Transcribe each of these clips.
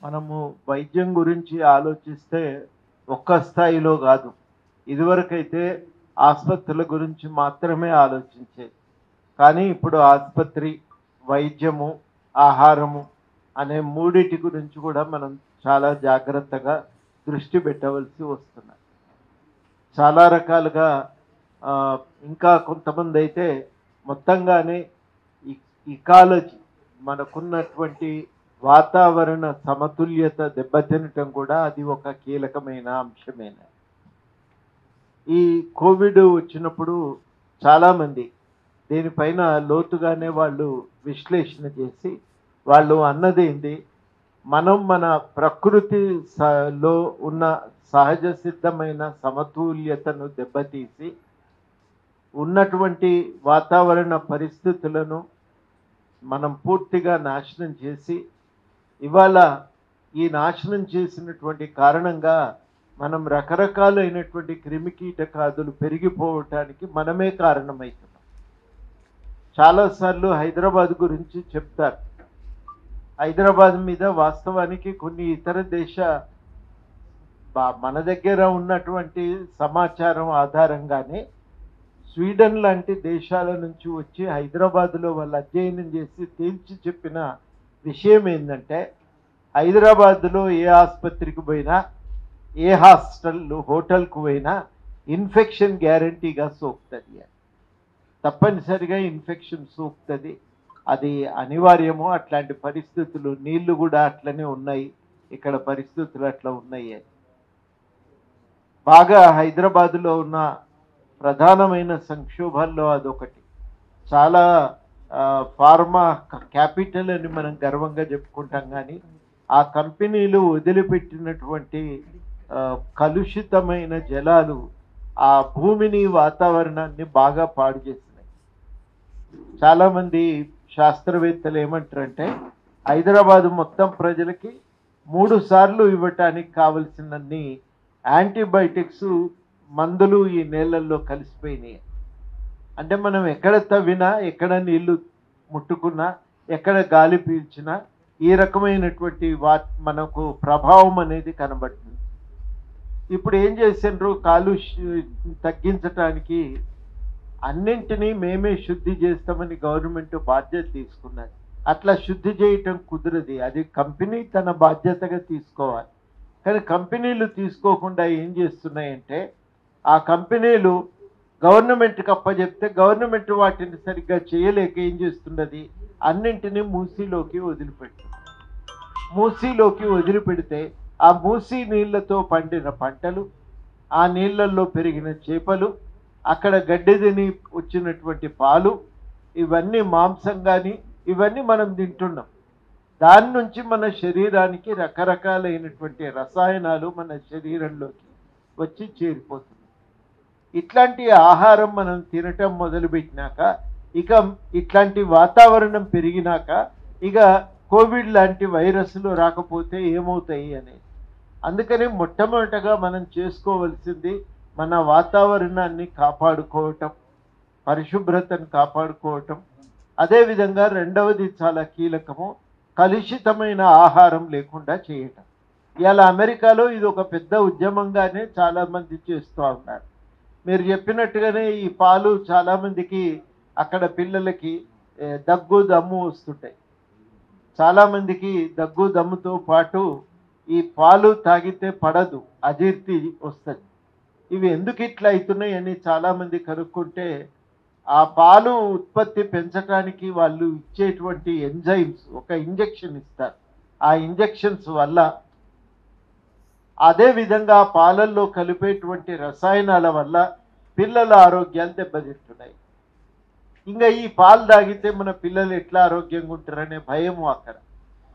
మనము వైద్యం గురించి ఆలోచిస్తే ఒక్క స్థాయిలో కాదు. ఇదివరకైతే ఆస్పత్రుల గురించి మాత్రమే ఆలోచించేది. కానీ ఇప్పుడు ఆస్పత్రి, వైద్యము, ఆహారము అనే మూడిటి గురించి కూడా మనం చాలా జాగ్రత్తగా దృష్టి పెట్టవలసి వస్తున్నది. చాలా రకాలుగా ఇంకా కొంతమందైతే మొత్తంగానే ఇకాలజీ మనకున్నటువంటి వాతావరణ సమతుల్యత దెబ్బతినటం కూడా అది ఒక కీలకమైన అంశమేనా. ఈ కోవిడ్ వచ్చినప్పుడు చాలామంది దీనిపైన లోతుగానే వాళ్ళు విశ్లేషణ చేసి వాళ్ళు అన్నదేంది, మనం మన ప్రకృతిలో ఉన్న సహజ సిద్ధమైన సమతుల్యతను దెబ్బతీసి ఉన్నటువంటి వాతావరణ పరిస్థితులను మనం పూర్తిగా నాశనం చేసి ఇవాళ ఈ నాశనం చేసినటువంటి కారణంగా మనం రకరకాలైనటువంటి క్రిమికీటకాదులు పెరిగిపోవటానికి మనమే కారణమవుతున్నాం. చాలాసార్లు హైదరాబాద్ గురించి చెప్తారు. హైదరాబాద్ మీద వాస్తవానికి కొన్ని ఇతర మన దగ్గర ఉన్నటువంటి సమాచారం ఆధారంగానే స్వీడన్ లాంటి దేశాల నుంచి వచ్చి హైదరాబాద్లో వాళ్ళు అధ్యయనం చేసి తేల్చి చెప్పిన విషయం ఏంటంటే, హైదరాబాద్లో ఏ ఆసుపత్రికి పోయినా, ఏ హోటల్కు పోయినా ఇన్ఫెక్షన్ గ్యారంటీగా సోకుతుంది. తప్పనిసరిగా ఇన్ఫెక్షన్ సోకుతుంది, అది అనివార్యము. అట్లాంటి పరిస్థితులు, నీళ్లు కూడా అట్లనే ఉన్నాయి, ఇక్కడ పరిస్థితులు అట్లా ఉన్నాయి. బాగా హైదరాబాదులో ఉన్న ప్రధానమైన సంక్షోభాల్లో అదొకటి. చాలా ఫార్మా క్యాపిటల్ అని మనం గర్వంగా చెప్పుకుంటాం, కానీ ఆ కంపెనీలు వదిలిపెట్టినటువంటి కలుషితమైన జలాలు ఆ భూమిని, వాతావరణాన్ని బాగా పాడు చేస్తున్నాయి. చాలామంది శాస్త్రవేత్తలు ఏమంటారంటే, హైదరాబాద్ మొత్తం ప్రజలకి 3 సార్లు ఇవ్వటానికి కావలసినన్ని యాంటీబయాటిక్స్ మందులు ఈ నీళ్ళల్లో కలిసిపోయినాయి. అంటే మనం ఎక్కడ తవ్వినా, ఎక్కడ నీళ్లు ముట్టుకున్నా, ఎక్కడ గాలి పీల్చినా ఈ రకమైనటువంటి మనకు ప్రభావం అనేది కనబడుతుంది. ఇప్పుడు ఏం చేసిండ్రు, కాలుష్యం తగ్గించటానికి అన్నింటినీ మేమే శుద్ధి చేస్తామని గవర్నమెంట్ బాధ్యత తీసుకున్నది. అట్లా శుద్ధి చేయటం కుదరది, అది కంపెనీ తన బాధ్యతగా తీసుకోవాలి. కానీ కంపెనీలు తీసుకోకుండా ఏం చేస్తున్నాయంటే, ఆ కంపెనీలు గవర్నమెంట్కి అప్పచెప్తే గవర్నమెంట్ వాటిని సరిగ్గా చేయలేక ఏం చేస్తున్నది, అన్నింటినీ మూసీలోకి వదిలిపెడుతుంది. మూసీలోకి వదిలిపెడితే ఆ మూసీ నీళ్లతో పండిన పంటలు, ఆ నీళ్లలో పెరిగిన చేపలు, అక్కడ గడ్డి తిని వచ్చినటువంటి పాలు, ఇవన్నీ మాంసం కానీ ఇవన్నీ మనం తింటున్నాం. దాని నుంచి మన శరీరానికి రకరకాలైనటువంటి రసాయనాలు మన శరీరంలోకి వచ్చి చేరిపోతుంది. ఇట్లాంటి ఆహారం మనం తినటం మొదలుపెట్టినాక, ఇక ఇట్లాంటి వాతావరణం పెరిగినాక ఇక కోవిడ్ లాంటి వైరస్లు రాకపోతే ఏమవుతాయి అనేది. అందుకని మొట్టమొదటగా మనం చేసుకోవలసింది మన వాతావరణాన్ని కాపాడుకోవటం, పరిశుభ్రతను కాపాడుకోవటం. అదేవిధంగా రెండవది చాలా కీలకము, కలుషితమైన ఆహారం లేకుండా చేయటం. ఇవాళ అమెరికాలో ఇది ఒక పెద్ద ఉద్యమంగానే చాలామంది చేస్తూ ఉన్నారు. మీరు చెప్పినట్టుగానే ఈ పాలు చాలామందికి అక్కడ పిల్లలకి దగ్గు దమ్ము వస్తుంటాయి. చాలామందికి దగ్గు దమ్ముతో పాటు ఈ పాలు తాగితే పడదు, అజీర్తి వస్తుంది. ఇవి ఎందుకు ఇట్లా అవుతున్నాయి అని చాలామంది కనుక్కుంటే, ఆ పాలు ఉత్పత్తి పెంచడానికి వాళ్ళు ఇచ్చేటువంటి ఎంజైమ్స్ ఒక ఇంజెక్షన్ ఇస్తారు. ఆ ఇంజెక్షన్స్ వల్ల, అదేవిధంగా పాలల్లో కలిపేటువంటి రసాయనాల వల్ల పిల్లల ఆరోగ్యాలు దెబ్బతింటున్నాయి. ఇంకా ఈ పాలు తాగితే మన పిల్లలు ఎట్లా ఆరోగ్యంగా ఉంటారనే భయము అక్కడ.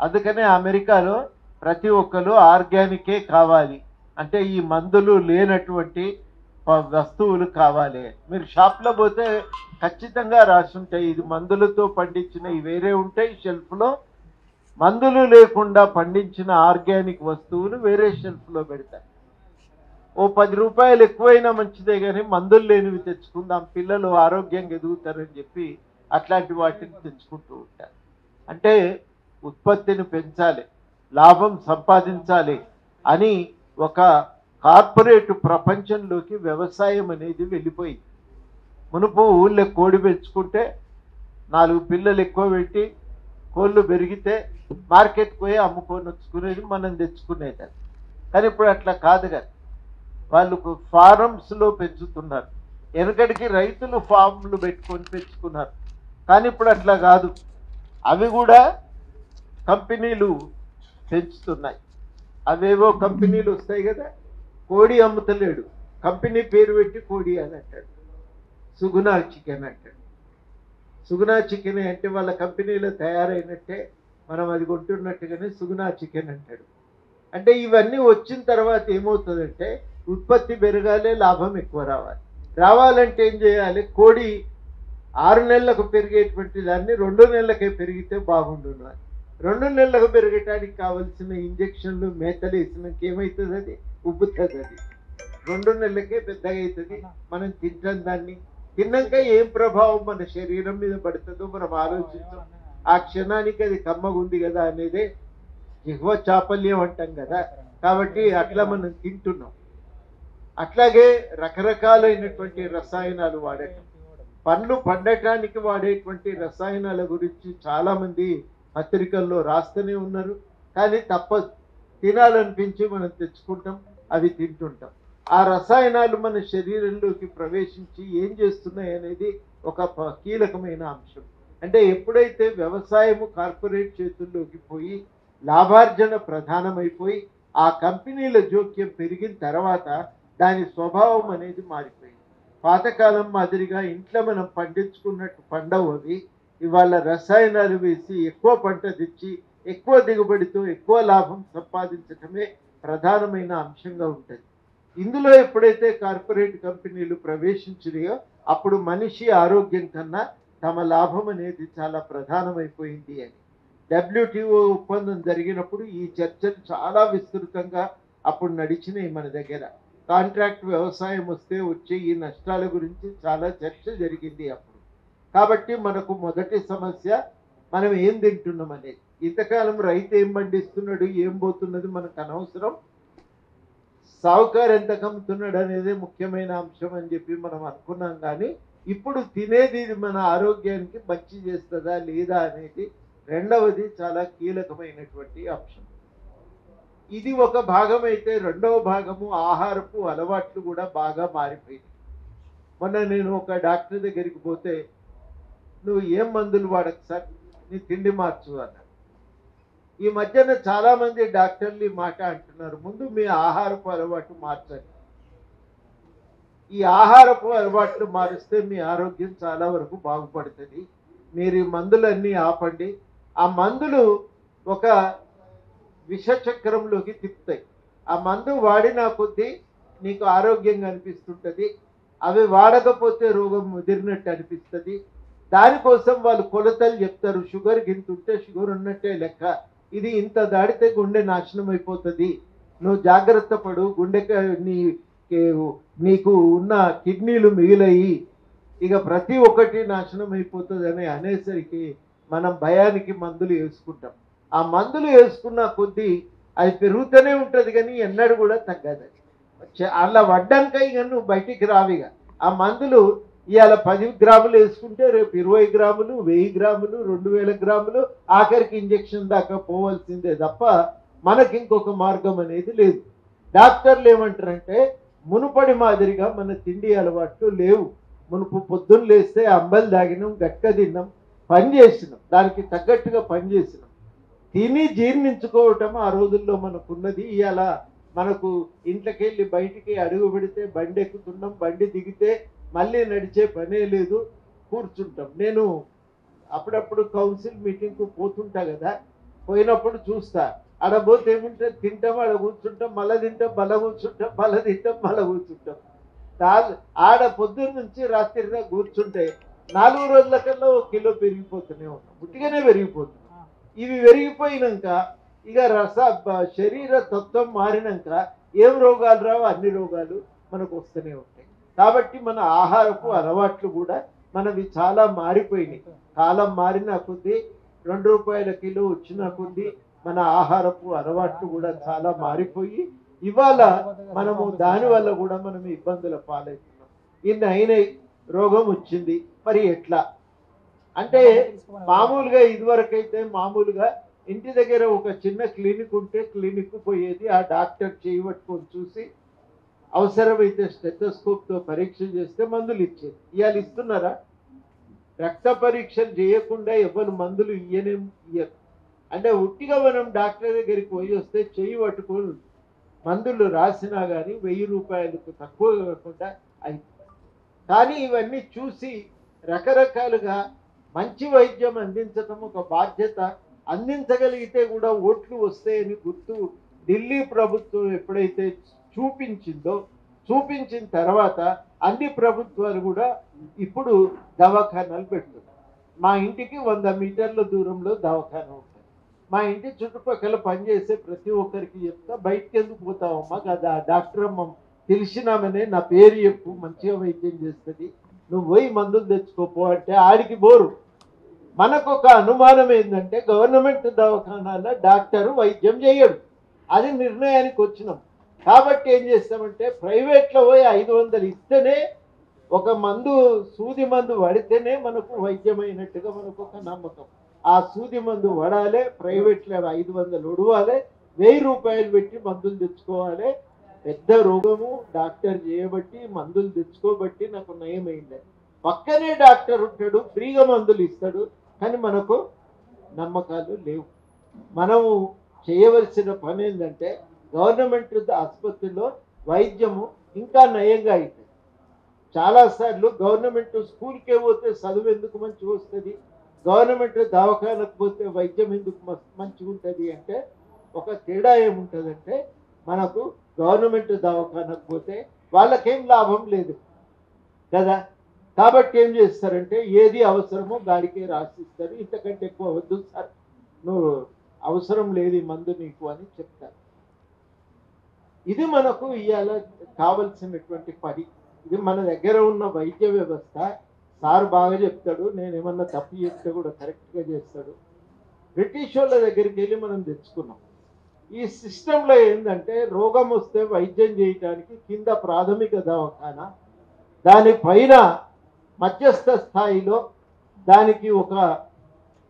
అందుకనే అమెరికాలో ప్రతి ఒక్కరు ఆర్గానికే కావాలి, అంటే ఈ మందులు లేనటువంటి వస్తువులు కావాలి. మీరు షాప్లో పోతే ఖచ్చితంగా రాసి ఉంటాయి, ఇది మందులతో పండించినవి వేరే ఉంటాయి షెల్ఫ్లో, మందులు లేకుండా పండించిన ఆర్గానిక్ వస్తువులు వేరే షెల్ఫ్లో పెడతారు. ఓ 10 రూపాయలు ఎక్కువైనా మంచిదే, కానీ మందులు లేనివి తెచ్చుకుందాం, పిల్లలు ఆరోగ్యంగా ఎదుగుతారని చెప్పి అట్లాంటి వాటిని తెచ్చుకుంటూ ఉంటారు. అంటే ఉత్పత్తిని పెంచాలి, లాభం సంపాదించాలి అని ఒక కార్పొరేట్ ప్రపంచంలోకి వ్యవసాయం అనేది వెళ్ళిపోయింది. మునుపు ఊళ్ళో కోడి పెంచుకుంటే 4 పిల్లలు ఎక్కువ పెట్టి కోళ్ళు పెరిగితే మార్కెట్కి పోయి అమ్ముకొని వచ్చుకునేది, మనం తెచ్చుకునేది. కానీ ఇప్పుడు అట్లా కాదు కదా, వాళ్ళు ఫారమ్స్లో పెంచుతున్నారు. వెనకడికి రైతులు ఫామ్లు పెట్టుకొని పెంచుకున్నారు, కానీ ఇప్పుడు అట్లా కాదు, అవి కూడా కంపెనీలు పెంచుతున్నాయి. అవేవో కంపెనీలు వస్తాయి కదా, కోడి అమ్ముతలేడు, కంపెనీ పేరు పెట్టి కోడి అని అంటాడు, సుగుణ చికెన్ అంటాడు. సుగుణ చికెన్ అంటే వాళ్ళ కంపెనీలో తయారైనట్టే, మనం అది కొంటున్నట్టుగానే సుగుణ చికెన్ అంటాడు. అంటే ఇవన్నీ వచ్చిన తర్వాత ఏమవుతుందంటే ఉత్పత్తి పెరగాలి, లాభం ఎక్కువ రావాలంటే ఏం చేయాలి? కోడి 6 నెలలకు పెరిగేటువంటి దాన్ని 2 నెలలకే పెరిగితే బాగుండును. 2 నెలలకు పెరగటానికి కావలసిన ఇంజక్షన్లు మేతలు వేసినాక ఏమవుతుంది? అది ఉబ్బుతుంది. అది 2 నెలలకే పెద్దగా అవుతుంది. మనం తింటాం, దాన్ని తిన్నాక ఏం ప్రభావం మన శరీరం మీద పడుతుందో మనం ఆలోచించాం. ఆ క్షణానికి అది కమ్మగుంది కదా అనేదే జిహ్వ చాపల్యం అంటాం కదా. కాబట్టి అట్లా మనం తింటున్నాం. అట్లాగే రకరకాలైనటువంటి రసాయనాలు వాడటం, పండ్లు పండటానికి వాడేటువంటి రసాయనాల గురించి చాలామంది పత్రికల్లో రాస్తూనే ఉన్నారు. కానీ తప్పదు, తినాలనిపించి మనం తెచ్చుకుంటాం, అవి తింటుంటాం. ఆ రసాయనాలు మన శరీరంలోకి ప్రవేశించి ఏం చేస్తున్నాయి అనేది ఒక కీలకమైన అంశం. అంటే ఎప్పుడైతే వ్యవసాయము కార్పొరేట్ చేతుల్లోకి పోయి లాభార్జన ప్రధానమైపోయి ఆ కంపెనీల జోక్యం పెరిగిన తర్వాత దాని స్వభావం అనేది మారిపోయింది. పాతకాలం మాదిరిగా ఇంట్లో మనం పండించుకున్నట్టు పండవు అవి. ఇవాళ రసాయనాలు వేసి ఎక్కువ పంట తెచ్చి ఎక్కువ దిగుబడితో ఎక్కువ లాభం సంపాదించటమే ప్రధానమైన అంశంగా ఉంటుంది. ఇందులో ఎప్పుడైతే కార్పొరేట్ కంపెనీలు ప్రవేశించినాయో అప్పుడు మనిషి ఆరోగ్యం కన్నా తమ లాభం అనేది చాలా ప్రధానమైపోయింది అని WTO ఒప్పందం జరిగినప్పుడు ఈ చర్చలు చాలా విస్తృతంగా అప్పుడు నడిచినాయి మన దగ్గర. కాంట్రాక్ట్ వ్యవసాయం వస్తే వచ్చే ఈ నష్టాల గురించి చాలా చర్చ జరిగింది అప్పుడు. కాబట్టి మనకు మొదటి సమస్య మనం ఏం తింటున్నాం అనేది. ఇంతకాలం రైతు ఏం పండిస్తున్నాడు, ఏం పోతున్నది మనకు అనవసరం, సావుకారు ఎంత కమ్ముతున్నాడు అనేది ముఖ్యమైన అంశం అని చెప్పి మనం అనుకున్నాం. కానీ ఇప్పుడు తినేది మన ఆరోగ్యానికి మంచి చేస్తుందా లేదా అనేది రెండవది చాలా కీలకమైనటువంటి అంశం. ఇది ఒక భాగం అయితే రెండవ భాగము ఆహారపు అలవాట్లు కూడా బాగా మారిపోయింది. మొన్న నేను ఒక డాక్టర్ దగ్గరికి పోతే, నువ్వు ఏం మందులు వాడకు సార్, నీ తిండి మార్చు అన్నాడు. ఈ మధ్యన చాలా మంది డాక్టర్లు ఈ మాట అంటున్నారు, ముందు మీ ఆహారపు అలవాటు మార్చండి. ఈ ఆహారపు అలవాట్లు మారిస్తే మీ ఆరోగ్యం చాలా వరకు బాగుపడుతుంది. మీరు ఈ మందులన్నీ ఆపండి. ఆ మందులు ఒక విషచక్రంలోకి తిప్పుతాయి. ఆ మందు వాడిన కొద్దీ నీకు ఆరోగ్యంగా అనిపిస్తుంటుంది, అవి వాడకపోతే రోగం ముదిరినట్టు అనిపిస్తుంది. దానికోసం వాళ్ళు కొలతలు చెప్తారు, షుగర్ గింతుంటే షుగర్ ఉన్నట్టే లెక్క, ఇది ఇంత దాడితే గుండె నాశనం అయిపోతుంది, నువ్వు జాగ్రత్త పడు, నీకు ఉన్న కిడ్నీలు మిగిలయి ఇక ప్రతి ఒక్కటి నాశనం అయిపోతుంది అని అనేసరికి మనం భయానికి మందులు వేసుకుంటాం. ఆ మందులు వేసుకున్న కొద్దీ అది పెరుగుతూనే ఉంటుంది, కానీ ఎన్నడూ కూడా తగ్గదు. అలా వడ్డాక ఇక నువ్వు బయటికి రావిగా. ఆ మందులు ఇవాళ 10 గ్రాములు వేసుకుంటే రేపు 20 గ్రాములు, 1000 గ్రాములు, 2000 గ్రాములు, ఆఖరికి ఇంజక్షన్ దాకా పోవాల్సిందే తప్ప మనకి ఇంకొక మార్గం అనేది లేదు. డాక్టర్లు ఏమంటారంటే మునుపడి మాదిరిగా మన తిండి అలవాట్లు లేవు. మునుపు పొద్దున్న లేస్తే అంబలి తాగినాం, గట్క తిన్నాం, పని చేసినాం, దానికి తగ్గట్టుగా పని చేసినాం, తిని జీర్ణించుకోవటం ఆ రోజుల్లో మనకున్నది. ఇవాళ మనకు ఇంట్లోకెళ్ళి బయటికి అడుగు పెడితే బండి ఎక్కుతున్నాం, బండి దిగితే మళ్ళీ నడిచే పనే లేదు, కూర్చుంటాం. నేను అప్పుడప్పుడు కౌన్సిల్ మీటింగ్కు పోతుంటా కదా, పోయినప్పుడు చూస్తా, ఆడ పోతే ఏముంటే తింటాం, ఆడ కూర్చుంటాం, మళ్ళీ తింటాం, మళ్ళీ కూర్చుంటాం, మళ్ళీ తింటాం, మళ్ళీ కూర్చుంటాం. ఆడ పొద్దున్న నుంచి రాత్రి దాకా కూర్చుంటే 4 రోజుల కన్నా 1 కిలో పెరిగిపోతూనే ఉన్నాం, ఉట్టిగానే పెరిగిపోతున్నాం. ఇవి పెరిగిపోయినాక ఇక శరీర తత్వం మారినాక ఏం రోగాలు రావు, అన్ని రోగాలు మనకు వస్తూనే ఉంటాయి. కాబట్టి మన ఆహారపు అలవాట్లు కూడా మనవి చాలా మారిపోయినాయి. కాలం మారిన కొద్దీ 2 రూపాయల కిలో వచ్చిన కొద్దీ మన ఆహారపు అలవాట్లు కూడా చాలా మారిపోయి ఇవాళ మనము దానివల్ల కూడా మనం ఇబ్బందుల పాలవుతున్నాం. ఇన్ని అయినాయి, రోగం వచ్చింది, మరి ఎట్లా అంటే మామూలుగా ఇదివరకైతే మామూలుగా ఇంటి దగ్గర ఒక చిన్న క్లినిక్ ఉంటే క్లినిక్ పోయేది, ఆ డాక్టర్ చేయి పట్టుకొని చూసి అవసరమైతే స్టెథోస్కోప్తో పరీక్ష చేస్తే మందులు ఇచ్చేది. ఇవాళ ఇస్తున్నారా? రక్త పరీక్షలు చేయకుండా ఎవరు మందులు ఇయ్యరు. అంటే ఉట్టిగా మనం డాక్టర్ దగ్గరికి పోయి వస్తే చెయ్యి పట్టుకొని మందులు రాసినా కానీ 1000 రూపాయలకు తక్కువ కాకుండా అయింది. కానీ ఇవన్నీ చూసి రకరకాలుగా మంచి వైద్యం అందించడం ఒక బాధ్యత. అందించగలిగితే కూడా ఓట్లు వస్తాయని గుర్తు ఢిల్లీ ప్రభుత్వం ఎప్పుడైతే చూపించిన తర్వాత అన్ని ప్రభుత్వాలు కూడా ఇప్పుడు దవాఖానాలు పెడుతున్నాయి. మా ఇంటికి 100 మీటర్ల దూరంలో దవాఖానా ఉంటుంది. మా ఇంటి చుట్టుపక్కల పనిచేసే ప్రతి ఒక్కరికి చెప్తా, బయటకు ఎందుకు పోతావమ్మా, కదా డాక్టర్ అమ్మ తెలిసినామనే నా పేరు చెప్పు, మంచిగా వైద్యం చేస్తుంది, నువ్వు పోయి మందులు తెచ్చుకోపో అంటే ఆడికి బోరు. మనకు ఒక అనుమానం ఏంటంటే గవర్నమెంట్ దవాఖానాలో డాక్టరు వైద్యం చేయడు, అది నిర్ణయానికి వచ్చినాం. కాబట్టి ఏం చేస్తామంటే ప్రైవేట్లో పోయి 500 ఇస్తేనే, ఒక సూది మందు పడితేనే మనకు వైద్యమైనట్టుగా మనకు ఒక నమ్మకం. ఆ సూది మందు పడాలి, ప్రైవేట్లో 500 ఉడవాలి, 1000 రూపాయలు పెట్టి మందులు తెచ్చుకోవాలి. పెద్ద రోగము డాక్టర్ చేయబట్టి మందులు తెచ్చుకోబట్టి నాకు నయమైంది. పక్కనే డాక్టర్ ఉంటాడు, ఫ్రీగా మందులు ఇస్తాడు, కానీ మనకు నమ్మకాలు లేవు. మనము చేయవలసిన పని ఏంటంటే గవర్నమెంట్ ఆసుపత్రిలో వైద్యము ఇంకా నయంగా అవుతుంది. చాలాసార్లు గవర్నమెంట్ స్కూల్కే పోతే చదువు ఎందుకు మంచిగా వస్తుంది, గవర్నమెంట్ దవాఖానకు పోతే వైద్యం ఎందుకు మంచిగా ఉంటుంది అంటే ఒక తేడా ఏముంటుందంటే మనకు గవర్నమెంట్ దవాఖానకు పోతే వాళ్ళకేం లాభం లేదు కదా. కాబట్టి ఏం చేస్తారంటే ఏది అవసరమో దానికే రాసిస్తారు, ఇంతకంటే ఎక్కువ వద్దు సార్, నువ్వు అవసరం లేదు ఈ మందు నీకు అని చెప్తారు. ఇది మనకు ఇవాళ కావలసినటువంటి పని. ఇది మన దగ్గర ఉన్న వైద్య వ్యవస్థ. సార్ బాగా చెప్తాడు, నేను ఏమన్నా తప్పు చెప్తే కూడా కరెక్ట్గా చేస్తాడు. బ్రిటిష్ వాళ్ళ దగ్గరికి వెళ్ళి మనం తెచ్చుకున్నాం. ఈ సిస్టంలో ఏంటంటే రోగం వస్తే వైద్యం చేయడానికి కింద ప్రాథమిక దవాఖానా, దానిపైన మధ్యస్థ స్థాయిలో దానికి ఒక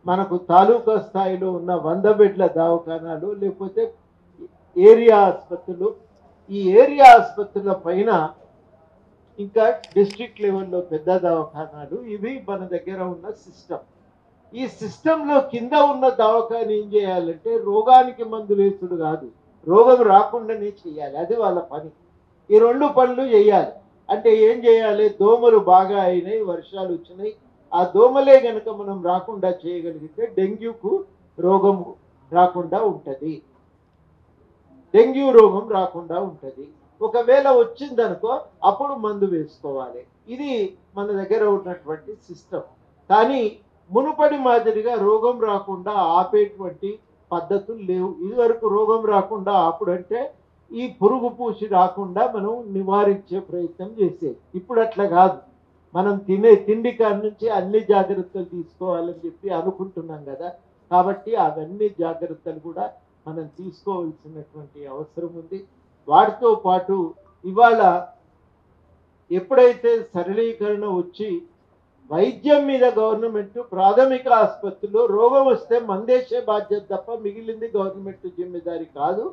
మనకు తాలూకా స్థాయిలో ఉన్న 100 బెడ్ల దవాఖానాలు, లేకపోతే ఏరియా ఆసుపత్రులు. ఈ ఏరియా ఆసుపత్రుల పైన ఇంకా డిస్ట్రిక్ట్ లెవెల్లో పెద్ద దవాఖానాలు. ఇవి మన దగ్గర ఉన్న సిస్టమ్. ఈ సిస్టంలో కింద ఉన్న దవాఖాన ఏం చేయాలంటే రోగానికి మందులు వేసుడు కాదు, రోగం రాకుండానే చేయాలి, అది వాళ్ళ పని. ఈ 2 పనులు చేయాలి. అంటే ఏం చేయాలి, దోమలు బాగా అయినాయి, వర్షాలు వచ్చినాయి, ఆ దోమలే గనక మనం రాకుండా చేయగలిగితే డెంగ్యూకు రోగం రాకుండా ఉంటుంది, డెంగ్యూ రోగం రాకుండా ఉంటుంది. ఒకవేళ వచ్చిందనుకో అప్పుడు మందు వేసుకోవాలి. ఇది మన దగ్గర ఉన్నటువంటి సిస్టమ్. కానీ మునుపటి మాదిరిగా రోగం రాకుండా ఆపేటువంటి పద్ధతులు లేవు. ఇదివరకు రోగం రాకుండా ఆపుడంటే ఈ పురుగు పూసి రాకుండా మనం నివారించే ప్రయత్నం చేసేది. ఇప్పుడు అట్లా కాదు, మనం తినే తిండి కాడి నుంచి అన్ని జాగ్రత్తలు తీసుకోవాలని చెప్పి అనుకుంటున్నాం కదా. కాబట్టి అవన్నీ జాగ్రత్తలు కూడా మనం తీసుకోవాల్సినటువంటి అవసరం ఉంది. వాటితో పాటు ఇవాళ ఎప్పుడైతే సరళీకరణ వచ్చి వైద్యం మీద గవర్నమెంట్ ప్రాథమిక ఆసుపత్రిలో రోగం వస్తే మందేసే బాధ్యత తప్ప మిగిలింది గవర్నమెంట్ జిమ్మెదారి కాదు,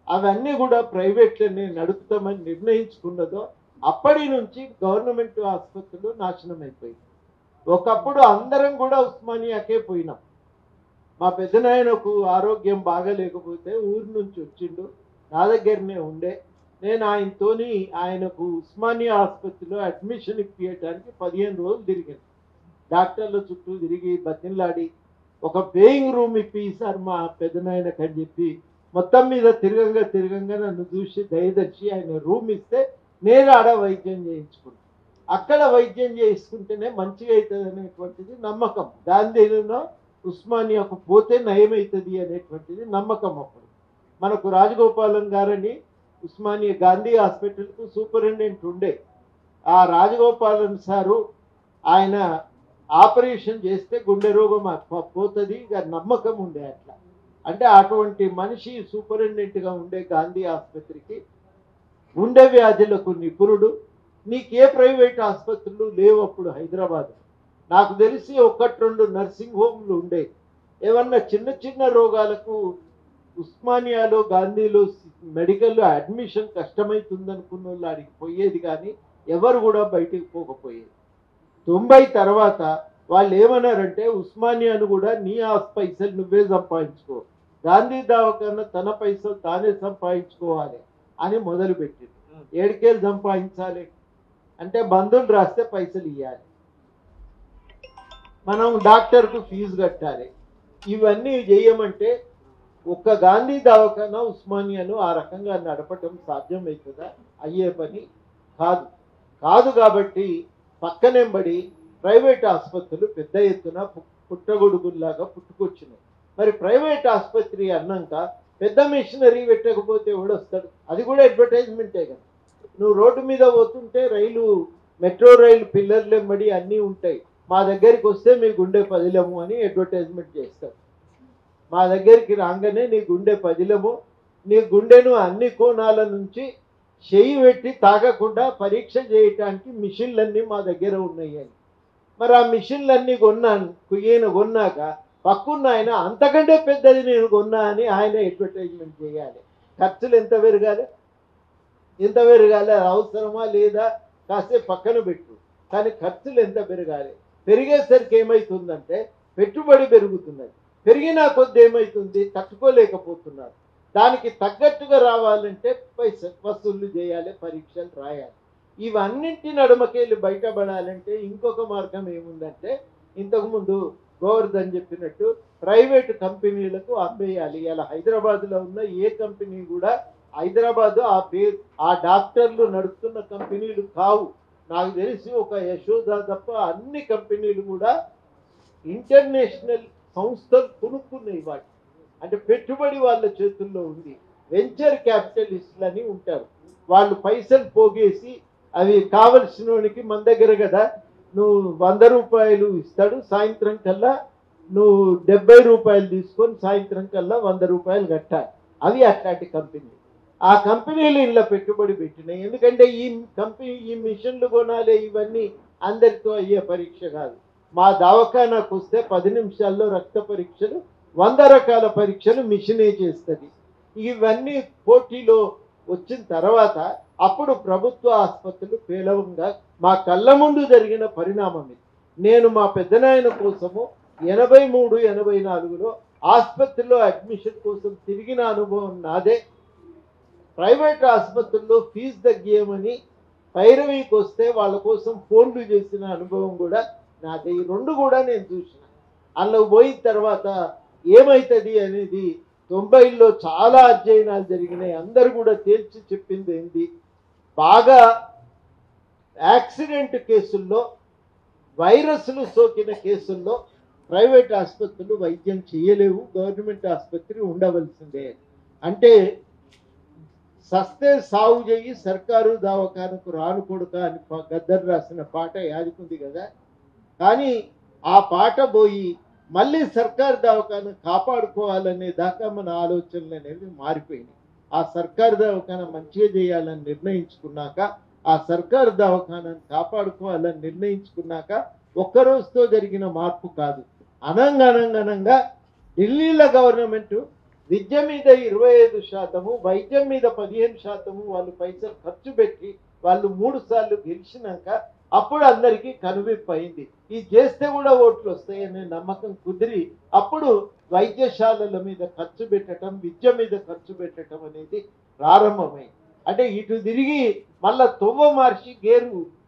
అవన్నీ కూడా ప్రైవేట్లనే నడుపుతామని నిర్ణయించుకున్నదో అప్పటి నుంచి గవర్నమెంట్ ఆసుపత్రులు నాశనం అయిపోయింది. ఒకప్పుడు అందరం కూడా ఉస్మానియాకే పోయినాం. మా పెద్దనాయనకు ఆరోగ్యం బాగాలేకపోతే ఊరి నుంచి వచ్చిండు, నా దగ్గరనే ఉండే. నేను ఆయనకు ఉస్మానియా ఆసుపత్రిలో అడ్మిషన్ ఇప్పించడానికి 15 రోజులు తిరిగాను. డాక్టర్ల చుట్టూ తిరిగి బతిన్లాడి ఒక పేయింగ్ రూమ్ ఇప్పి సార్ మా పెద్దనాయనకు అని చెప్పి మొత్తం మీద తిరగంగా నన్ను చూసి దయదర్చి ఆయన రూమ్ ఇస్తే నేను ఆడ వైద్యం చేయించుకున్నాను. అక్కడ వైద్యం చేయించుకుంటేనే మంచిగా అవుతుంది అనేటువంటిది నమ్మకం. గాంధీలో ఉస్మానియాకు పోతే నయమవుతుంది అనేటువంటిది నమ్మకం. అప్పుడు మనకు రాజగోపాలం గారని ఉస్మానియా గాంధీ హాస్పిటల్కు సూపరింటెండెంట్ ఉండే. ఆ రాజగోపాలన్ సారు ఆయన ఆపరేషన్ చేస్తే గుండె రోగం పోతుంది నమ్మకం ఉండే. అంటే అటువంటి మనిషి సూపరింటెండెంట్గా ఉండే గాంధీ ఆసుపత్రికి గుండె వ్యాధులకు నిపుణుడు. నీకే ప్రైవేట్ ఆసుపత్రులు లేవు అప్పుడు హైదరాబాద్. నాకు తెలిసి 1-2 నర్సింగ్ హోమ్లు ఉండే. ఏమన్నా చిన్న చిన్న రోగాలకు ఉస్మానియాలో గాంధీలో మెడికల్లో అడ్మిషన్ కష్టమవుతుందనుకున్న వాళ్ళు ఆడికి పోయేది, కానీ ఎవరు కూడా బయటికి పోకపోయేది. 90 తర్వాత వాళ్ళు ఏమన్నారంటే ఉస్మానియాను కూడా నీ పైసలు నువ్వే సంపాదించుకో, గాంధీ దవాఖానా తన పైసలు తానే సంపాదించుకోవాలి అని మొదలుపెట్టింది. ఏడికేళ్ళు సంపాదించాలి అంటే బంధువులు రాస్తే పైసలు ఇవ్వాలి, మనం డాక్టర్కు ఫీజు కట్టాలి. ఇవన్నీ చేయమంటే ఒక్క గాంధీ దవాఖానా ఉస్మానియాను ఆ రకంగా నడపటం సాధ్యమవుతుందా? అయ్యే పని కాదు. కాబట్టి పక్కనెంబడి ప్రైవేట్ ఆసుపత్రులు పెద్ద ఎత్తున పుట్టగొడుగుల్లాగా పుట్టుకొచ్చినాయి. మరి ప్రైవేట్ ఆసుపత్రి అన్నాక పెద్ద మిషనరీ పెట్టకపోతే ఎవడొస్తాడు? అది కూడా అడ్వర్టైజ్మెంటే కదా. నువ్వు రోడ్డు మీద పోతుంటే మెట్రో రైలు పిల్లర్లు ఎంబడి అన్నీ ఉంటాయి. మా దగ్గరికి వస్తే మీ గుండె పదిలము అని అడ్వర్టైజ్మెంట్ చేస్తారు. మా దగ్గరికి రాగానే నీ గుండె పదిలము, నీ గుండెను అన్ని కోణాల నుంచి చెయ్యి పెట్టి తాగకుండా పరీక్ష చేయటానికి మిషన్లన్నీ మా దగ్గర ఉన్నాయి అని. మరి ఆ మిషన్లన్నీ కొన్నాక పక్కున్న ఆయన అంతకంటే పెద్దది నేను కొన్నా అని ఆయన అడ్వర్టైజ్మెంట్ చేయాలి. ఖర్చులు ఎంత పెరగాలి? అవసరమా లేదా కాసేపు పక్కన పెట్టు, కానీ ఖర్చులు ఎంత పెరగాలి? పెరిగేసరికి ఏమవుతుందంటే పెట్టుబడి పెరుగుతున్నది. పెరిగినా కొద్ది ఏమవుతుంది, తట్టుకోలేకపోతున్నారు. దానికి తగ్గట్టుగా రావాలంటే వసూళ్లు చేయాలి, పరీక్షలు రాయాలి. ఇవన్నింటి నడుమకెళ్ళి బయటపడాలంటే ఇంకొక మార్గం ఏముందంటే, ఇంతకుముందు గోవర్ధన్ చెప్పినట్టు ప్రైవేటు కంపెనీలకు అమ్మేయాలి. ఇలా హైదరాబాద్లో ఉన్న ఏ కంపెనీ కూడా హైదరాబాద్ ఆ డాక్టర్లు నడుపుతున్న కంపెనీలు కావు. నాకు తెలిసి ఒక యశోద తప్ప అన్ని కంపెనీలు కూడా ఇంటర్నేషనల్ సంస్థలు కొనుక్కున్నాయి. వాటి అంటే పెట్టుబడి వాళ్ళ చేతుల్లో ఉంది. వెంచర్ క్యాపిటలిస్టులని ఉంటారు. వాళ్ళు పైసలు పోగేసి అవి కావలసినోనికి మన దగ్గర కదా నువ్వు 100 రూపాయలు ఇస్తాడు, సాయంత్రం కల్లా నువ్వు 70 రూపాయలు తీసుకొని సాయంత్రం కల్లా 100 రూపాయలు కట్టాలి. అవి అట్లాంటి కంపెనీలు. ఆ కంపెనీలు ఇంట్లో పెట్టుబడి పెట్టినాయి. ఎందుకంటే ఈ మిషన్లు కొనాలి, ఇవన్నీ అందరితో అయ్యే పరీక్ష కాదు. మా దవాఖానాకు వస్తే 10 నిమిషాల్లో రక్త పరీక్షలు 100 రకాల పరీక్షలు మిషనే చేస్తుంది. ఇవన్నీ పోటీలో వచ్చిన తర్వాత అప్పుడు ప్రభుత్వ ఆసుపత్రులు పేలవంగా మా కళ్ళ ముందు జరిగిన పరిణామం ఇది. నేను మా పెద్దనాయన కోసము 83-84లో ఆసుపత్రిలో అడ్మిషన్ కోసం తిరిగిన అనుభవం నాదే. ప్రైవేట్ ఆసుపత్రుల్లో ఫీజు తగ్గియమని పైరవీకి వస్తే వాళ్ళ కోసం ఫోన్లు చేసిన అనుభవం కూడా నాదే. ఈ రెండు కూడా నేను చూసిన. అందులో పోయిన తర్వాత ఏమవుతుంది అనేది 90లో చాలా అధ్యయనాలు జరిగినాయి. అందరు కూడా తేల్చి చెప్పింది ఏంటి, బాగా యాక్సిడెంట్ కేసుల్లో, వైరస్లు సోకిన కేసుల్లో ప్రైవేట్ ఆసుపత్రులు వైద్యం చేయలేవు, గవర్నమెంట్ ఆసుపత్రి ఉండవలసిందే. అంటే సస్తే సాగు చేయి సర్కారు దవాఖానకు రాను కొడుక అని గద్దర్ రాసిన పాట యాదుకుంది కదా. కానీ ఆ పాట పోయి మళ్ళీ సర్కారు దవాఖాన కాపాడుకోవాలనే దాకా మన ఆలోచనలు అనేవి మారిపోయినాయి. ఆ సర్కారు దవాఖాన మంచిగా చేయాలని నిర్ణయించుకున్నాక, ఆ సర్కారు దవాఖానాన్ని కాపాడుకోవాలని నిర్ణయించుకున్నాక ఒక్కరోజుతో జరిగిన మార్పు కాదు. అనంగా ఢిల్లీలో గవర్నమెంట్ విద్య మీద 25%, వైద్యం మీద 15% వాళ్ళు పైసలు ఖర్చు పెట్టి వాళ్ళు 3 సార్లు గెలిచినాక అప్పుడు అందరికీ కనువిప్పు అయింది. ఇది చేస్తే కూడా ఓట్లు వస్తాయనే నమ్మకం కుదిరి అప్పుడు వైద్యశాలల మీద ఖర్చు పెట్టడం, విద్య మీద ఖర్చు పెట్టడం అనేది ప్రారంభమైంది. అంటే ఇటు తిరిగి మళ్ళా తొవ్వ మార్చి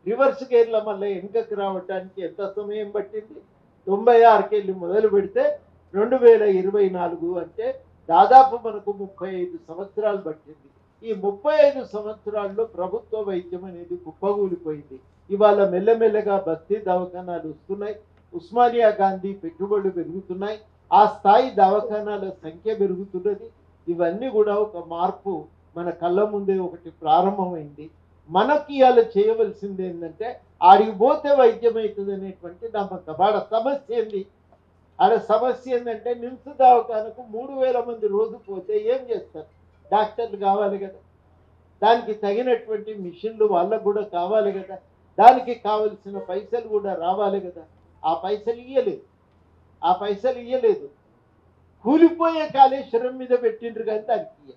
రివర్స్ గేర్ల మళ్ళీ వెనుకకు రావడానికి ఎంత సమయం పట్టింది? 96కి వెళ్ళి మొదలు పెడితే 2024 అంటే దాదాపు మనకు 35 సంవత్సరాలు పట్టింది. ఈ 35 సంవత్సరాల్లో ప్రభుత్వ వైద్యం అనేది కుప్పగూలిపోయింది. ఇవాళ మెల్లమెల్లగా బస్తీ దవాఖానాలు వస్తున్నాయి, ఉస్మానియా గాంధీ పెట్టుబడులు పెరుగుతున్నాయి, ఆ స్థాయి దవాఖానాల సంఖ్య పెరుగుతున్నది. ఇవన్నీ కూడా ఒక మార్పు మన కళ్ళ ముందే ఒకటి ప్రారంభమైంది. మనకి ఇవాళ చేయవలసింది ఏంటంటే ఆడికి పోతే వైద్యం అవుతుంది అనేటువంటి నమ్మకం. వాడ సమస్య ఏంది? ఆడ సమస్య ఏంటంటే నిమ్స్ దవాఖానకు 3000 మంది రోజు పోతే ఏం చేస్తారు? డాక్టర్లు కావాలి కదా, దానికి తగినటువంటి మిషన్లు వాళ్ళకు కూడా కావాలి కదా, దానికి కావలసిన పైసలు కూడా రావాలి కదా. ఆ పైసలు ఇయ్యలేదు. కూలిపోయే కాళేశ్వరం మీద పెట్టిండ్రు కానీ దానికి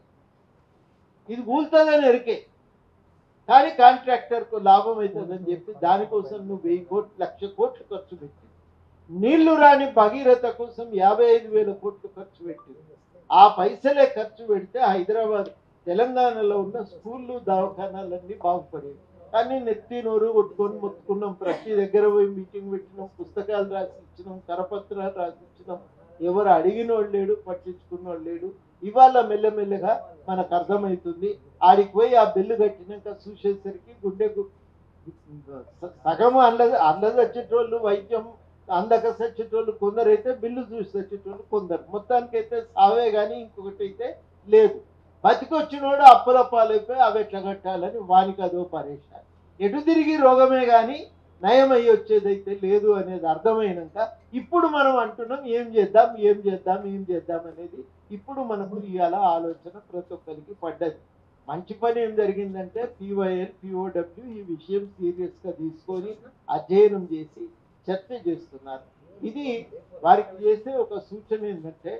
ఇది కూలుతుందని ఎరికే, కానీ కాంట్రాక్టర్కు లాభం అవుతుందని చెప్పి దానికోసం నువ్వు 1000 కోట్లు 1,00,000 కోట్లు ఖర్చు పెట్టి, నీళ్లు రాని భగీరథ కోసం 55,000 కోట్లు ఖర్చు పెట్టింది. ఆ పైసలే ఖర్చు పెడితే హైదరాబాద్ తెలంగాణలో ఉన్న స్కూళ్ళు దవాఖానాలన్నీ బాగుపడేవి. కానీ నెత్తి నోరు కొట్టుకొని మొత్తుకున్నాం, ప్రతి దగ్గర పోయి మీటింగ్ పెట్టినాం, పుస్తకాలు రాసి ఇచ్చినాం, కరపత్రాలు రాసి ఇచ్చినాం. ఎవరు అడిగిన వాళ్ళు లేడు, పట్టించుకున్న వాళ్ళు లేడు. ఇవాళ మెల్లమెల్లగా మనకు అర్థమవుతుంది. ఆడికి పోయి ఆ బిల్లు కట్టినాక చూసేసరికి గుండెకు సగం అందదు వచ్చేటోళ్ళు, వైద్యం అందక సచ్చేటోళ్ళు కొందరైతే, బిల్లు చూసి వచ్చేటోళ్ళు కొందరు. మొత్తానికైతే సావే కానీ ఇంకొకటి అయితే లేదు. బతికొచ్చినోడు అప్పుల పాలైపోయి అవి ఎట్లా కట్టాలని వానికి అదో పరేషాన్. ఎటు తిరిగి రోగమే కానీ నయం అయ్యి వచ్చేదైతే లేదు అనేది అర్థమైనాక ఇప్పుడు మనం అంటున్నాం ఏం చేద్దాం అనేది ఇప్పుడు మనకు ఇవాళ ఆలోచన ప్రతి ఒక్కరికి పడ్డది. మంచి పని ఏం జరిగిందంటే PYL, POW ఈ విషయం సీరియస్గా తీసుకొని అధ్యయనం చేసి చర్చ చేస్తున్నారు. ఇది వారికి చేసే ఒక సూచన ఏంటంటే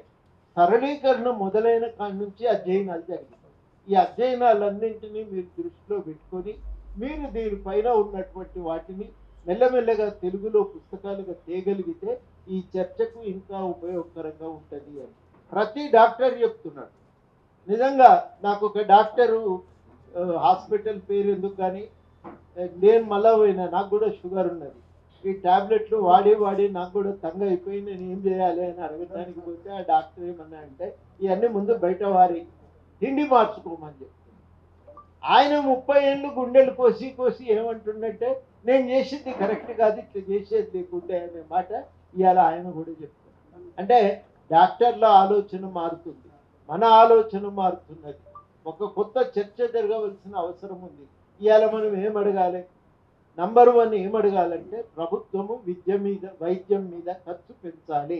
సరళీకరణ మొదలైన కాడి నుంచి అధ్యయనాలు జరిగింది. ఈ అధ్యయనాలన్నింటినీ మీరు దృష్టిలో పెట్టుకొని మీరు దీనిపైన ఉన్నటువంటి వాటిని మెల్లమెల్లగా తెలుగులో పుస్తకాలుగా తేగలిగితే ఈ చర్చకు ఇంకా ఉపయోగకరంగా ఉంటుంది అని ప్రతి డాక్టర్ చెప్తున్నాడు. నిజంగా నాకు ఒక డాక్టరు హాస్పిటల్ పేరు ఎందుకు కానీ నేను మళ్ళా పోయినా, నాకు కూడా షుగర్ ఉన్నది, ఈ ట్యాబ్లెట్లు వాడి నాకు కూడా తంగ అయిపోయి నేను ఏం చేయాలి అని అడగడానికి పోతే ఆ డాక్టర్ ఏమన్నా అంటే ఇవన్నీ ముందు బయట వారి తిండి మార్చుకోమని చెప్తుంది. ఆయన 30 ఏళ్ళు గుండెలు కోసి ఏమంటుండంటే నేను చేసేది కరెక్ట్ కాదు, ఇట్లా చేసేది లేకుంటే అనే మాట ఇవాళ ఆయన కూడా చెప్తున్నారు. అంటే డాక్టర్ల ఆలోచన మారుతుంది, మన ఆలోచన మారుతున్నది. ఒక కొత్త చర్చ జరగవలసిన అవసరం ఉంది. ఇవాళ మనం ఏం అడగాలి? నంబర్ 1 ఏం అడగాలంటే ప్రభుత్వము విద్య మీద వైద్యం మీద ఖర్చు పెంచాలి.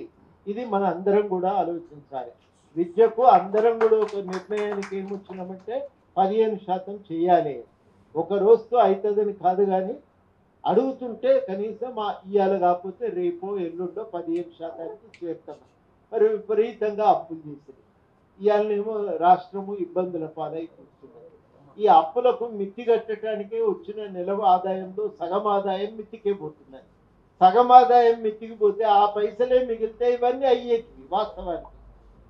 ఇది మన అందరం కూడా ఆలోచించాలి. విద్యకు అందరం కూడా ఒక నిర్ణయానికి ఏమొచ్చినామంటే 15% చేయాలి. ఒక రోజుతో అవుతుందని కాదు, కానీ అడుగుతుంటే కనీసం ఇవాళ కాకపోతే రేపో ఎల్లుండో 15% చేస్తాం. మరి విపరీతంగా అప్పులు చేసింది. ఇవాళనేమో రాష్ట్రము ఇబ్బందుల పాలైపోతున్నది. ఈ అప్పులకు మిత్తి కట్టడానికే వచ్చిన నెల ఆదాయంలో సగం ఆదాయం మిత్తికే పోతున్నాయి. సగం ఆదాయం మిత్తికి పోతే ఆ పైసలే మిగిలితే ఇవన్నీ అయ్యేటివి. వాస్తవానికి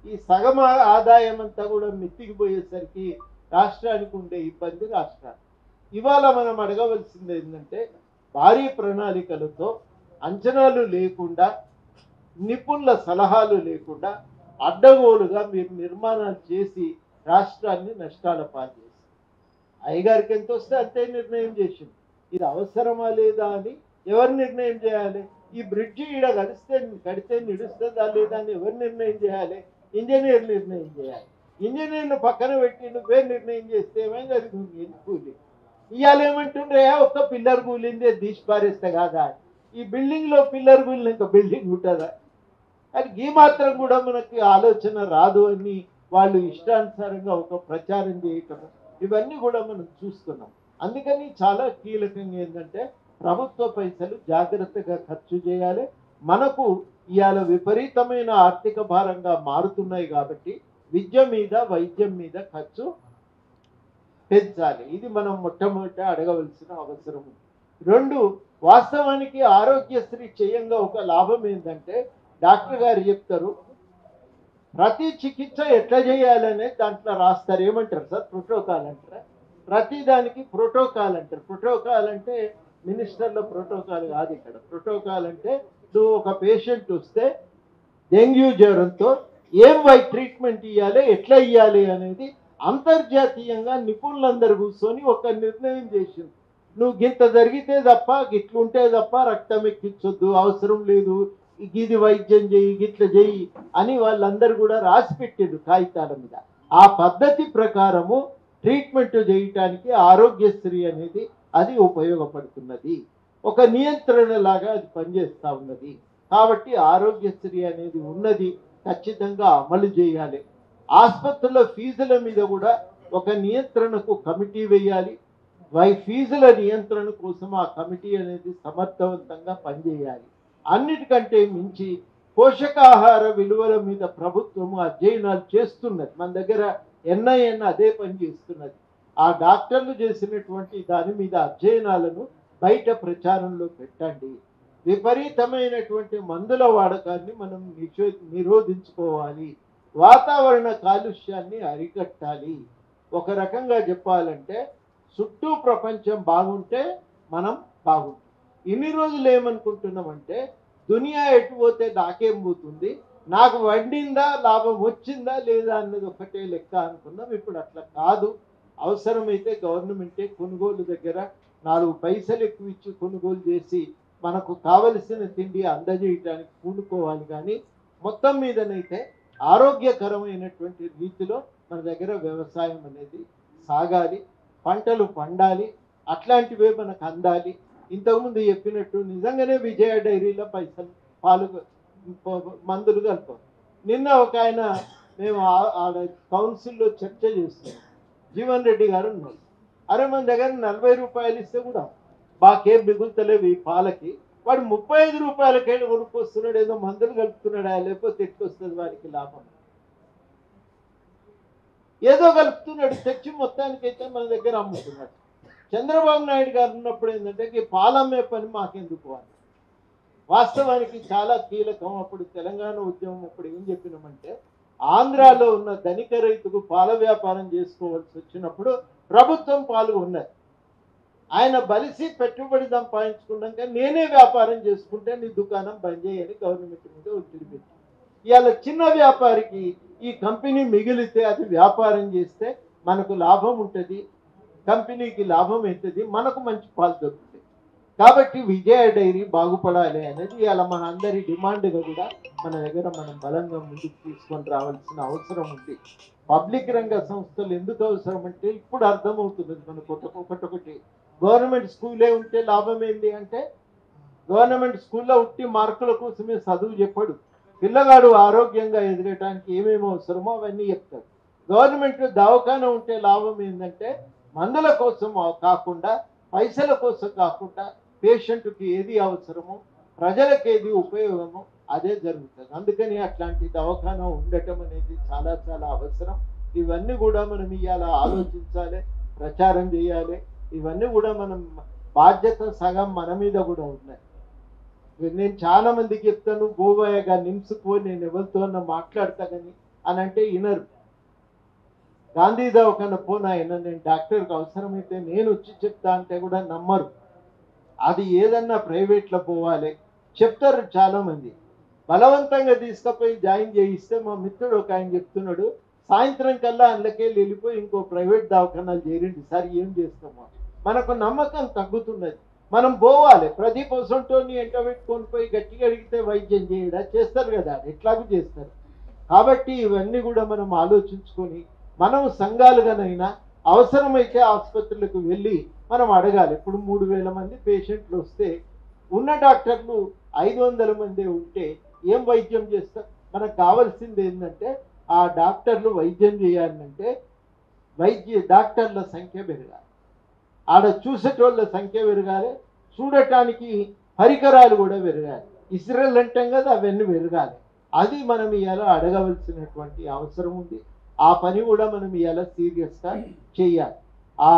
ఈ సగం ఆదాయం అంతా కూడా మిత్తికి పోయేసరికి రాష్ట్రానికి ఉండే ఇబ్బంది రాష్ట్రానికి. ఇవాళ మనం అడగవలసింది ఏంటంటే భారీ ప్రణాళికలతో అంచనాలు లేకుండా, నిపుణుల సలహాలు లేకుండా అడ్డగోలుగా మీరు నిర్మాణాలు చేసి రాష్ట్రాన్ని నష్టాల పాలు చేసి అయ్యగారికి ఎంత వస్తే అంతే నిర్ణయం చేసింది. ఇది అవసరమా లేదా అని ఎవరు నిర్ణయం చేయాలి? ఈ బ్రిడ్జి ఈడ కడితే నిడుస్తుందా లేదా అని ఎవరు నిర్ణయం చేయాలి? ఇంజనీర్లు నిర్ణయం చేయాలి. ఇంజనీర్లు పక్కన పెట్టి నువ్వే నిర్ణయం చేస్తే ఏమైంది? అది కూలి. ఇవాళ ఏమంటుండే ఒక్క పిల్లర్ కూలిందే తీసి పారేస్తే కాదా? ఈ బిల్డింగ్లో పిల్లర్ కూలిన ఇంకా బిల్డింగ్ ఉంటుందా? కానీ ఈ మాత్రం కూడా మనకి ఆలోచన రాదు అని వాళ్ళు ఇష్టానుసారంగా ఒక ప్రచారం చేయటం, ఇవన్నీ కూడా మనం చూస్తున్నాం. అందుకని చాలా కీలకంగా ఏంటంటే ప్రభుత్వ పైసలు జాగ్రత్తగా ఖర్చు చేయాలి. మనకు ఇవాళ విపరీతమైన ఆర్థిక భారంగా మారుతున్నాయి కాబట్టి విద్య మీద వైద్యం మీద ఖర్చు పెంచాలి. ఇది మనం మొట్టమొదట అడగవలసిన అవసరం ఉంది. 2, వాస్తవానికి ఆరోగ్యశ్రీ చేయంగా ఒక లాభం ఏంటంటే డాక్టర్ గారు చెప్తారు ప్రతి చికిత్స ఎట్లా చేయాలనే దాంట్లో రాస్తారు. ఏమంటారు సార్? ప్రోటోకాల్ అంటారా? ప్రతి దానికి ప్రోటోకాల్ అంటారు. ప్రోటోకాల్ అంటే మినిస్టర్ల ప్రోటోకాల్ కాదు. ఇక్కడ ప్రోటోకాల్ అంటే నువ్వు ఒక పేషెంట్ వస్తే డెంగ్యూ జ్వరంతో ట్రీట్మెంట్ ఇవ్వాలి, ఎట్లా ఇవ్వాలి అనేది అంతర్జాతీయంగా నిపుణులందరూ కూర్చొని ఒక నిర్ణయం చేసింది. నువ్వు గింత జరిగితే తప్ప, గిట్లుంటే తప్ప రక్తం ఎక్కించొద్దు, అవసరం లేదు, ఇది వైద్యం చేయి, గిట్ల చేయి అని వాళ్ళందరూ కూడా రాసి పెట్టారు కాగితాల మీద. ఆ పద్ధతి ప్రకారము ట్రీట్మెంట్ చేయటానికి ఆరోగ్యశ్రీ అనేది అది ఉపయోగపడుతున్నది. ఒక నియంత్రణ లాగా అది పనిచేస్తూ ఉన్నది. కాబట్టి ఆరోగ్యశ్రీ అనేది ఉన్నది, ఖచ్చితంగా అమలు చేయాలి. ఆసుపత్రుల ఫీజుల మీద కూడా ఒక నియంత్రణకు కమిటీ వేయాలి. ఫీజుల నియంత్రణ కోసం ఆ కమిటీ అనేది సమర్థవంతంగా పనిచేయాలి. అన్నిటికంటే మించి పోషకాహార విలువల మీద ప్రభుత్వం అధ్యయనాలు చేస్తున్నది. మన దగ్గర ఎన్ఐఎన్ అదే పని చేస్తున్నది. ఆ డాక్టర్లు చేసినటువంటి దాని మీద అధ్యయనాలను బయట ప్రచారంలో పెట్టండి. విపరీతమైనటువంటి మందుల వాడకాన్ని మనం నిరోధించుకోవాలి. వాతావరణ కాలుష్యాన్ని అరికట్టాలి. ఒక రకంగా చెప్పాలంటే చుట్టూ ప్రపంచం బాగుంటే మనం బాగుంటాం. ఇన్ని రోజులు ఏమనుకుంటున్నామంటే దునియా ఎటు పోతే నాకేం పోతుంది, నాకు వండిందా లాభం వచ్చిందా లేదా అన్నది ఒకటే లెక్క అనుకున్నాం. ఇప్పుడు అట్లా కాదు. అవసరమైతే గవర్నమెంటే కొనుగోలు దగ్గర 4 పైసలు ఎక్కువ ఇచ్చి కొనుగోలు చేసి మనకు కావలసిన తిండి అందజేయడానికి పూనుకోవాలి. కానీ మొత్తం మీదనైతే ఆరోగ్యకరమైనటువంటి రీతిలో మన దగ్గర వ్యవసాయం అనేది సాగాలి, పంటలు పండాలి, అట్లాంటివే మనకు అందాలి. ఇంతకుముందు చెప్పినట్టు నిజంగానే విజయ డైరీలో పైసలు పాలు మందులు కలుపుతాం. నిన్న ఒక ఆయన మేము ఆడ కౌన్సిల్లో చర్చ చేస్తున్నాం. జీవన్ రెడ్డి గారు ఉన్నారు. అరే మన దగ్గర 40 రూపాయలు ఇస్తే కూడా మాకేం మిగులుతలేవు ఈ పాలకి, వాడు 35 రూపాయలకే కొనుక్కొస్తున్నాడు, ఏదో మందులు కలుపుతున్నాడా, లేకపోతే ఎట్టుకొస్తుంది వారికి లాభం? ఏదో కలుపుతున్నాడు, తెచ్చి మొత్తానికైతే మన దగ్గర అమ్ముతున్నాడు. చంద్రబాబు నాయుడు గారు ఉన్నప్పుడు ఏంటంటే ఈ పాలమ్మే పని మాకెందుకు అని. వాస్తవానికి చాలా కీలకం. అప్పుడు తెలంగాణ ఉద్యమం అప్పుడు ఏం చెప్పినామంటే ఆంధ్రాలో ఉన్న ధనిక రైతుకు పాల వ్యాపారం చేసుకోవాల్సి వచ్చినప్పుడు ప్రభుత్వం పాల్గొన్నది. ఆయన బలిసి పెట్టుబడి సంపాదించుకున్నాక నేనే వ్యాపారం చేసుకుంటే నీ దుకాణం బంద్ చేయని గవర్నమెంట్ మీద ఒత్తిడి పెట్టి, ఇవాళ చిన్న వ్యాపారికి ఈ కంపెనీ మిగిలితే అది వ్యాపారం చేస్తే మనకు లాభం ఉంటుంది, కంపెనీకి లాభం అవుతుంది, మనకు మంచి పాలు దొరుకుతుంది. కాబట్టి విజయ డైరీ బాగుపడాలి అనేది ఇవాళ మన అందరి డిమాండ్గా కూడా మన దగ్గర మనం బలంగా ముందుకు తీసుకొని రావాల్సిన అవసరం ఉంది. పబ్లిక్ రంగ సంస్థలు ఎందుకు అవసరం అంటే ఇప్పుడు అర్థమవుతున్నది మనకు ఒకటొకటి. గవర్నమెంట్ స్కూలే ఉంటే లాభం ఏంటి అంటే, గవర్నమెంట్ స్కూల్లో ఉట్టి మార్కుల కోసమే చదువు చెప్పడు. పిల్లగాడు ఆరోగ్యంగా ఎదగటానికి ఏమేమి అవసరమో అవన్నీ చెప్తాడు. గవర్నమెంట్ దవాఖాన ఉంటే లాభం ఏంటంటే మందుల కోసం కాకుండా, పైసల కోసం కాకుండా, పేషెంట్కి ఏది అవసరమో, ప్రజలకు ఏది ఉపయోగమో అదే జరుగుతుంది. అందుకని అట్లాంటి దవాఖాన ఉండటం అనేది చాలా చాలా అవసరం. ఇవన్నీ కూడా మనం ఇవాళ ఆలోచించాలి, ప్రచారం చేయాలి. ఇవన్నీ కూడా మనం బాధ్యత సగం మన మీద కూడా ఉన్నాయి. నేను చాలా మందికి చెప్తాను, గోవాయగా నిమ్స్కు నేను ఎవరితో మాట్లాడతా కానీ అని అంటే వినరు. గాంధీ దవాఖాన పోనాయన నేను డాక్టర్కి అవసరమైతే నేను వచ్చి చెప్తా అంటే కూడా నమ్మరు. అది ఏదన్నా ప్రైవేట్లో పోవాలి చెప్తారు చాలామంది. బలవంతంగా తీసుకుపోయి జాయిన్ చేయిస్తే మా మిత్రుడు ఒక ఆయన చెప్తున్నాడు, సాయంత్రం కల్లా అందులోకి వెళ్ళిపోయి ఇంకో ప్రైవేట్ దవాఖానాలు చేరండి సార్, ఏం చేస్తామో. మనకు నమ్మకం తగ్గుతున్నది. మనం పోవాలి. ప్రతి పొసంటోని ఎంట పెట్టుకొని పోయి గట్టిగా అడిగితే వైద్యం చేయడా? చేస్తారు కదా, ఎట్లాగూ చేస్తారు. కాబట్టి ఇవన్నీ కూడా మనం ఆలోచించుకొని మనం సంఘాలుగానైనా అవసరమైతే ఆసుపత్రులకు వెళ్ళి మనం అడగాలి. ఇప్పుడు 3000 మంది పేషెంట్లు వస్తే ఉన్న డాక్టర్లు 500 మంది ఉంటే ఏం వైద్యం చేస్తారు? మనకు కావాల్సింది ఏంటంటే ఆ డాక్టర్లు వైద్యం చేయాలంటే డాక్టర్ల సంఖ్య పెరగాలి, ఆడ చూసేటోళ్ళ సంఖ్య పెరగాలి, చూడటానికి పరికరాలు కూడా పెరగాలి. ఇస్రాయల్ అంటాం కదా, అవన్నీ పెరగాలి. అది మనం ఇవాళ అడగవలసినటువంటి అవసరం ఉంది. ఆ పని కూడా మనం ఇవాళ సీరియస్గా చేయాలి. ఆ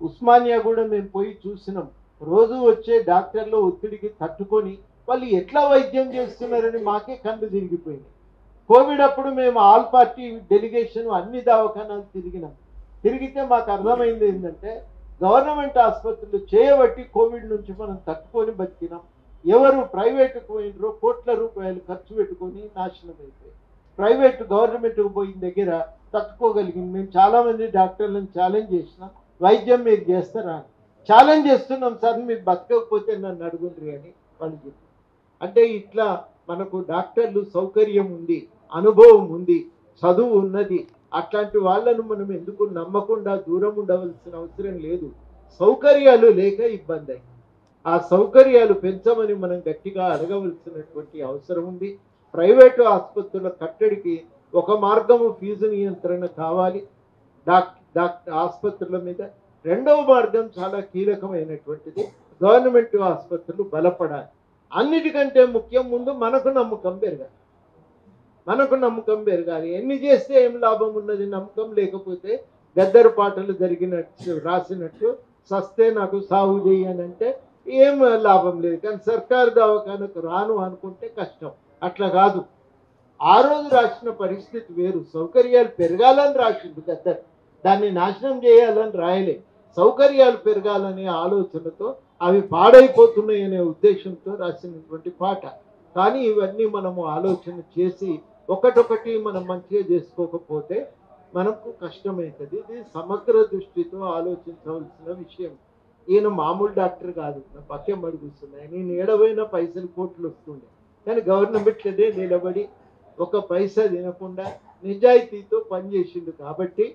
ఉస్మానియా కూడా మేము పోయి చూసినాం. రోజు వచ్చే డాక్టర్ల ఒత్తిడికి తట్టుకొని వాళ్ళు ఎట్లా వైద్యం చేస్తున్నారని మాకే కళ్ళు తిరిగిపోయింది. కోవిడ్ అప్పుడు మేము ఆల్ పార్టీ డెలిగేషన్ అన్ని దవాఖానాలు తిరిగితే మాకు అర్థమైంది ఏంటంటే గవర్నమెంట్ ఆసుపత్రులు చేయబట్టి కోవిడ్ నుంచి మనం తట్టుకొని బతికినాం. ఎవరు ప్రైవేటుకు పోయినరో కోట్ల రూపాయలు ఖర్చు పెట్టుకొని నాశనం అయిపోయి, ప్రైవేట్ గవర్నమెంట్కు పోయిన దగ్గర తట్టుకోగలిగింది. మేము చాలామంది డాక్టర్లను ఛాలెంజ్ చేసినాం, వైద్యం మీరు చేస్తారా? ఛాలెంజ్ చేస్తున్నాం సార్, మీరు బతకకపోతే నన్ను అడుగుండ్రి అని వాళ్ళు చెప్పారు. అంటే ఇట్లా మనకు డాక్టర్లు సౌకర్యం ఉంది, అనుభవం ఉంది, చదువు ఉన్నది. అట్లాంటి వాళ్ళను మనం ఎందుకు నమ్మకుండా దూరం ఉండవలసిన అవసరం లేదు. సౌకర్యాలు లేక ఇబ్బంది అయింది. ఆ సౌకర్యాలు పెంచమని మనం గట్టిగా అడగవలసినటువంటి అవసరం ఉంది. ప్రైవేటు ఆసుపత్రుల కట్టడికి ఒక మార్గము ఫీజు నియంత్రణ కావాలి ఆసుపత్రుల మీద. రెండవ మార్గం చాలా కీలకమైనటువంటిది, గవర్నమెంట్ ఆసుపత్రులు బలపడాలి. అన్నిటికంటే ముఖ్యం ముందు మనకు నమ్మకం పెరగాలి. మనకు నమ్మకం పెరగాలి. ఎన్ని చేస్తే ఏం లాభం ఉన్నది? నమ్మకం లేకపోతే గద్దరు పాటలు జరిగినట్టు రాసినట్టు సస్తే నాకు సాగు చేయనంటే ఏం లాభం లేదు. కానీ సర్కారు దవాఖానకు రాను అనుకుంటే కష్టం. అట్లా కాదు. ఆ రోజు రాసిన పరిస్థితి వేరు. సౌకర్యాలు పెరగాలని రాసిండు గద్దరు, దాన్ని నాశనం చేయాలని రాయలే. సౌకర్యాలు పెరగాలనే ఆలోచనతో, అవి పాడైపోతున్నాయనే ఉద్దేశంతో రాసినటువంటి పాట. కానీ ఇవన్నీ మనము ఆలోచన చేసి ఒకటొకటి మనం మంచిగా చేసుకోకపోతే మనకు కష్టమవుతుంది. ఇది సమగ్ర దృష్టితో ఆలోచించవలసిన విషయం. ఈయన మామూలు డాక్టర్ కాదు, నా పక్యం అడుగుతున్నాయి. నేను ఏడవైన పైసలు కోట్లు వస్తుండే, కానీ గవర్నమెంట్లదే నిలబడి ఒక పైసా తినకుండా నిజాయితీతో పనిచేసిండు. కాబట్టి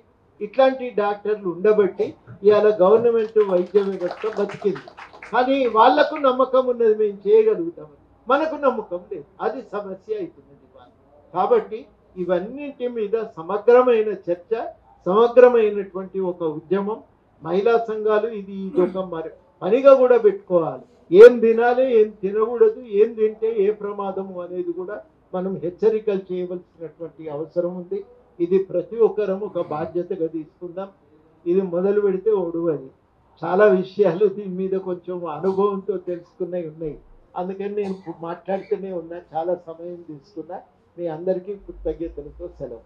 ఇట్లాంటి డాక్టర్లు ఉండబట్టి ఇవాళ గవర్నమెంట్ వైద్య వ్యవస్థ బతికింది. కానీ వాళ్లకు నమ్మకం ఉన్నది, మేము చేయగలుగుతామని. మనకు నమ్మకం లేదు, అది సమస్య అవుతున్నది. కాబట్టి ఇవన్నింటి మీద సమగ్రమైన చర్చ, సమగ్రమైనటువంటి ఒక ఉద్యమం. మహిళా సంఘాలు ఇదొక పనిగా కూడా పెట్టుకోవాలి. ఏం తినాలి, ఏం తినకూడదు, ఏం తింటే ఏ ప్రమాదము అనేది కూడా మనం హెచ్చరికలు చేయవలసినటువంటి అవసరం ఉంది. ఇది ప్రతి ఒక్కరం ఒక బాధ్యతగా తీసుకుందాం. ఇది మొదలు పెడితే ఒడవది. చాలా విషయాలు దీని మీద కొంచెం అనుభవంతో తెలుసుకున్నవి ఉన్నాయి. అందుకని నేను మాట్లాడుతూనే ఉన్నా, చాలా సమయం తీసుకున్నా. మీ అందరికీ కృతజ్ఞతలతో సెలవు.